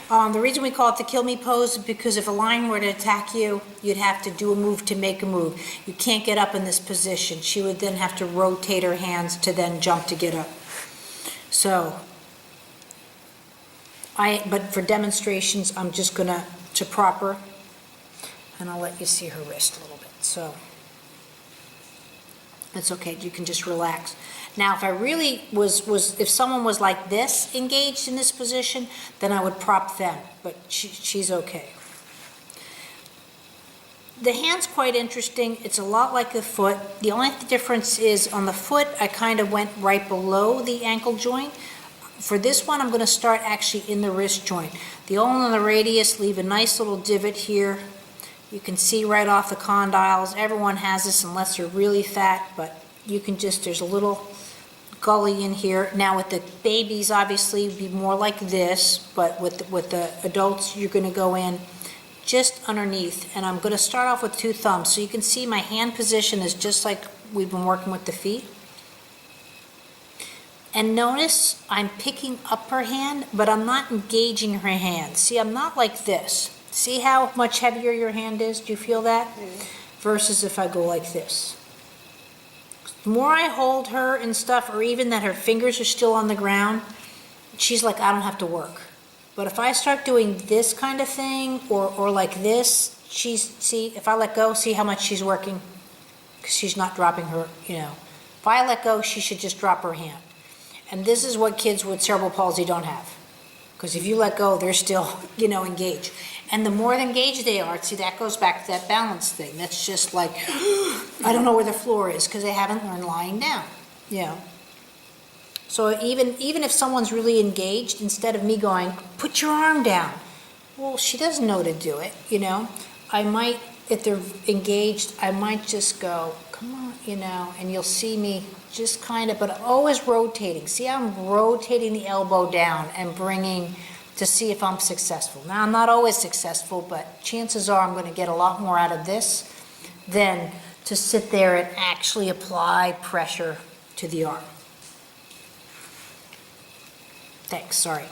The reason we call it the kill me pose is because if a lion were to attack you, you'd have to do a move to make a move. You can't get up in this position. She would then have to rotate her hands to then jump to get up. So, but for demonstrations, I'm just gonna prop her, and I'll let you see her wrist a little bit, so. It's okay, you can just relax. Now, if I really if someone was like this, engaged in this position, then I would prop them, but she's okay. The hand's quite interesting. It's a lot like the foot. The only difference is on the foot, I kind of went right below the ankle joint. For this one, I'm gonna start actually in the wrist joint. The ulna and the radius leave a nice little divot here. You can see right off the condyles. Everyone has this unless they're really fat, but you can just, there's a little gully in here. Now with the babies, obviously, it'd be more like this, but with the adults, you're gonna go in just underneath. And I'm gonna start off with 2 thumbs. So you can see my hand position is just like we've been working with the feet. And notice I'm picking up her hand, but I'm not engaging her hand. See, I'm not like this. See how much heavier your hand is? Do you feel that? Versus if I go like this. The more I hold her and stuff, or even that her fingers are still on the ground, she's like, I don't have to work. But if I start doing this kind of thing, or like this, see, if I let go, see how much she's working? Because she's not dropping her, If I let go, she should just drop her hand. And this is what kids with cerebral palsy don't have. Because if you let go, they're still, engaged. And the more engaged they are, see, that goes back to that balance thing. That's just like, I don't know where the floor is because they haven't learned lying down. So even if someone's really engaged, instead of me going, put your arm down. Well, she doesn't know to do it, I might, if they're engaged, I might just go, come on, and you'll see me just kind of, but always rotating. See, I'm rotating the elbow down and bringing to see if I'm successful. Now, I'm not always successful, but chances are I'm going to get a lot more out of this than to sit there and actually apply pressure to the arm. Thanks, sorry.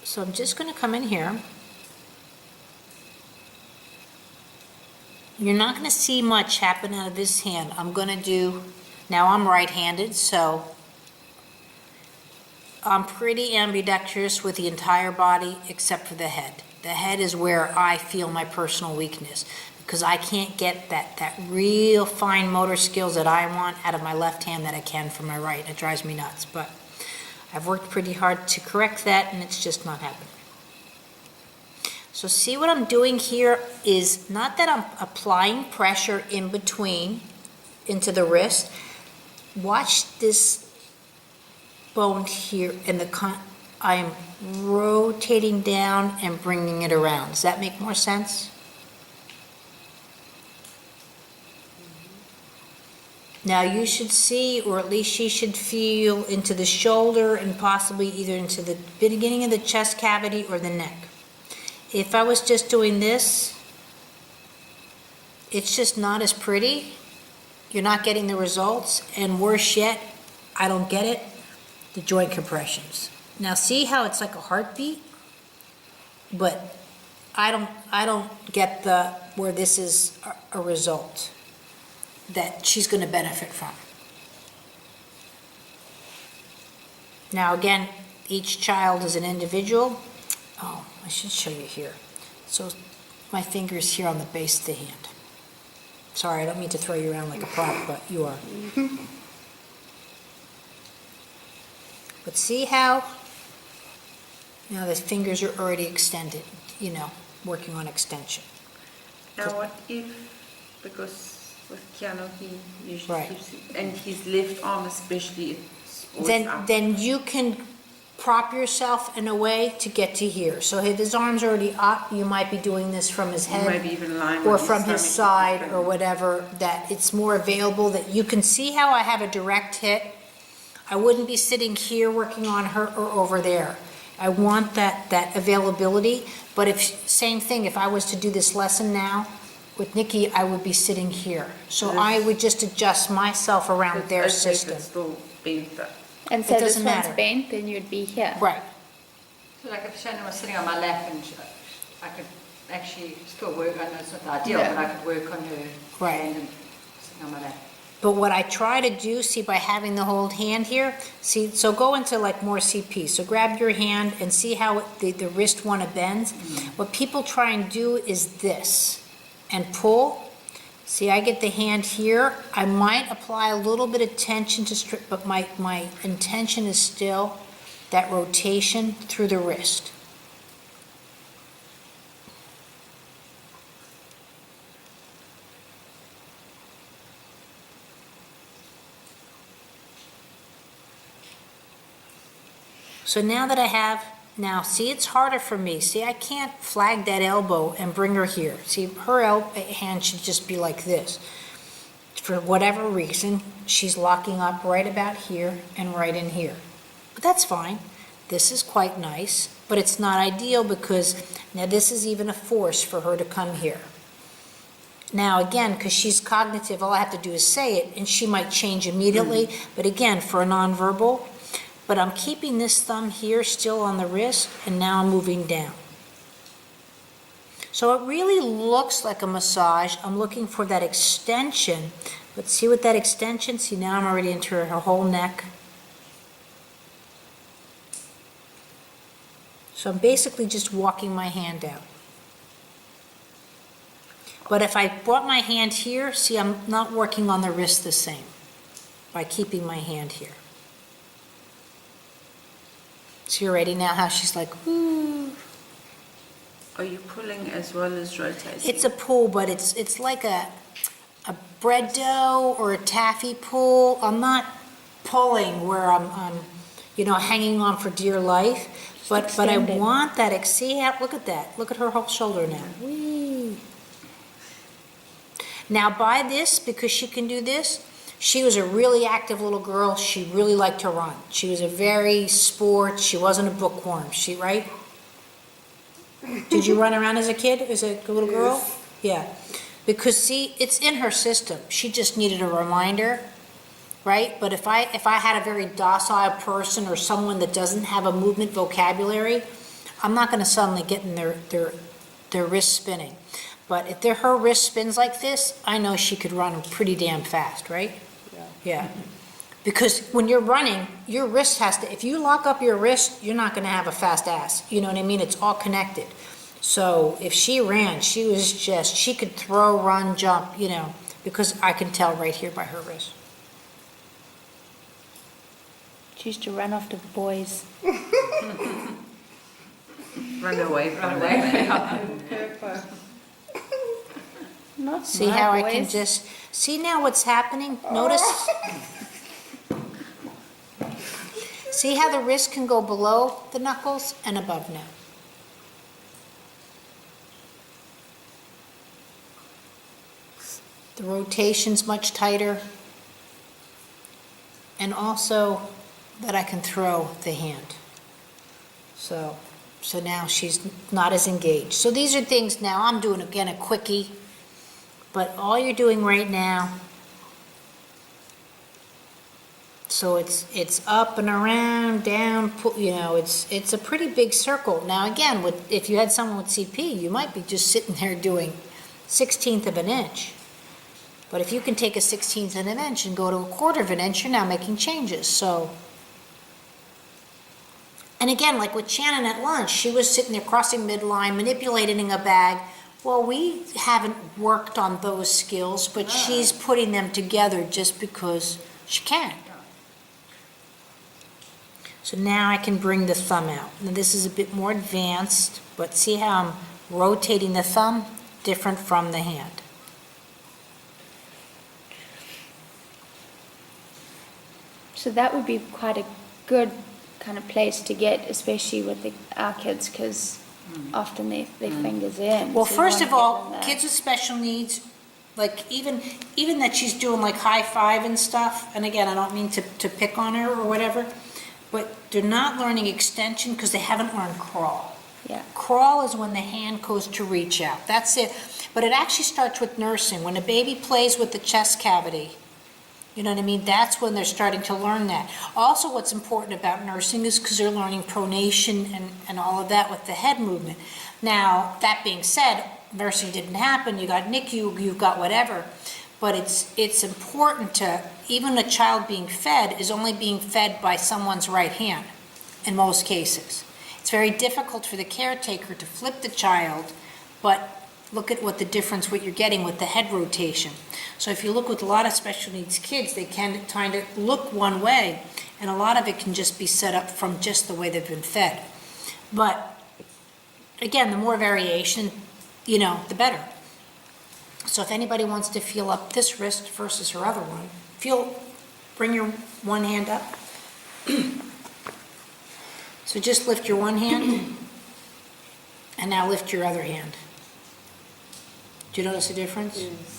So I'm just going to come in here. You're not going to see much happen out of this hand. I'm going to do, now I'm right-handed, so I'm pretty ambidextrous with the entire body except for the head. The head is where I feel my personal weakness because I can't get that real fine motor skills that I want out of my left hand that I can from my right. It drives me nuts, but I've worked pretty hard to correct that and it's just not happening. So see what I'm doing here is not that I'm applying pressure in between into the wrist. Watch this bone here and I am rotating down and bringing it around. Does that make more sense? Now you should see, or at least she should feel into the shoulder and possibly either into the beginning of the chest cavity or the neck. If I was just doing this, it's just not as pretty. You're not getting the results, and worse yet, I don't get it, the joint compressions. Now see how it's like a heartbeat? But I don't get where this is a result that she's going to benefit from. Now again, each child is an individual. Oh, I should show you here. So my finger's here on the base of the hand. Sorry, I don't mean to throw you around like a prop, but you are. But see how now the fingers are already extended, working on extension. Now what if, because with Keanu he usually Right. keeps it, and his left arm especially, it's always up. Then you can prop yourself in a way to get to here. So if his arm's already up, you might be doing this from his head Maybe even lying or on his from his stomach. side or whatever, that it's more available, that you can see how I have a direct hit. I wouldn't be sitting here working on her or over there. I want that availability, but same thing, if I was to do this lesson now with Nikki, I would be sitting here. So I would just adjust myself around their As if system. it's still bent up. And so It this doesn't one's matter. bent, then you'd be here. Right. So like if Shannon was sitting on my lap and I could actually still work, I know it's not the ideal, Yeah. but I could work on her Right. hand and sitting on my lap. But what I try to do, see, by having the whole hand here, see, so go into like more CP. So grab your hand and see how the wrist one bends. What people try and do is this, and pull. See, I get the hand here. I might apply a little bit of tension to strip, but my intention is still that rotation through the wrist. So now that I have, now see, it's harder for me. See, I can't flag that elbow and bring her here. See, her hand should just be like this. For whatever reason, she's locking up right about here and right in here. But that's fine. This is quite nice, but it's not ideal because now this is even a force for her to come here. Now again, because she's cognitive, all I have to do is say it and she might change immediately. But again, for a nonverbal, but I'm keeping this thumb here still on the wrist, and now I'm moving down. So it really looks like a massage. I'm looking for that extension, but see with that extension, see now I'm already into her whole neck. So I'm basically just walking my hand out. But if I brought my hand here, see I'm not working on the wrist the same by keeping my hand here. See already now how she's like, ooh. Are you pulling as well as rotating? It's a pull, but it's like a bread dough or a taffy pull. I'm not pulling where I'm hanging on for dear life, but I extending. want that. See how? Look at that. Look at her whole shoulder now. Whee. Now by this, because she can do this, she was a really active little girl. She really liked to run. She was a very sport. She wasn't a bookworm. Right? Did you run around as a kid, as a little girl? Yes. Yeah. Because see, it's in her system. She just needed a reminder, right? But if I had a very docile person or someone that doesn't have a movement vocabulary, I'm not going to suddenly get in their wrist spinning. But if her wrist spins like this, I know she could run pretty damn fast, right? Yeah. Because when you're running, your wrist has to, if you lock up your wrist, you're not going to have a fast ass. You know what I mean? It's all connected. So if she ran, she could throw, run, jump, because I can tell right here by her wrist. She used to run after the boys. Run away from them. Not See my how I boys. can just, see now what's happening? Notice? See how the wrist can go below the knuckles and above now? The rotation's much tighter. And also that I can throw the hand. So now she's not as engaged. So these are things now, I'm doing again a quickie, but all you're doing right now, so it's up and around, down, it's a pretty big circle. Now again, if you had someone with CP, you might be just sitting there doing 1/16 of an inch. But if you can take a 1/16 of an inch and go to a 1/4 of an inch, you're now making changes. So, and again, like with Shannon at lunch, she was sitting there crossing midline, manipulating a bag. Well, we haven't worked on those skills, but she's putting them together just because she can. So now I can bring the thumb out. Now this is a bit more advanced, but see how I'm rotating the thumb? Different from the hand. So that would be quite a good kind of place to get, especially with our kids, because often their fingers in. Well, so you first wanna of all, get them there. kids with special needs, like even that she's doing like high five and stuff, and again, I don't mean to pick on her or whatever, but they're not learning extension because they haven't learned crawl. Yeah. Crawl is when the hand goes to reach out. That's it. But it actually starts with nursing. When a baby plays with the chest cavity, You know what I mean? That's when they're starting to learn that. Also, what's important about nursing is because they're learning pronation and all of that with the head movement. Now, that being said, nursing didn't happen, you got NICU, you've got whatever, but it's important to, even a child being fed is only being fed by someone's right hand in most cases. It's very difficult for the caretaker to flip the child, but look at what you're getting with the head rotation. So if you look with a lot of special needs kids, they can kind of look one way, and a lot of it can just be set up from just the way they've been fed. But again, the more variation, the better. So if anybody wants to feel up this wrist versus her other one, bring your one hand up. So just lift your one hand, and now lift your other hand. Do you notice the difference? Yes.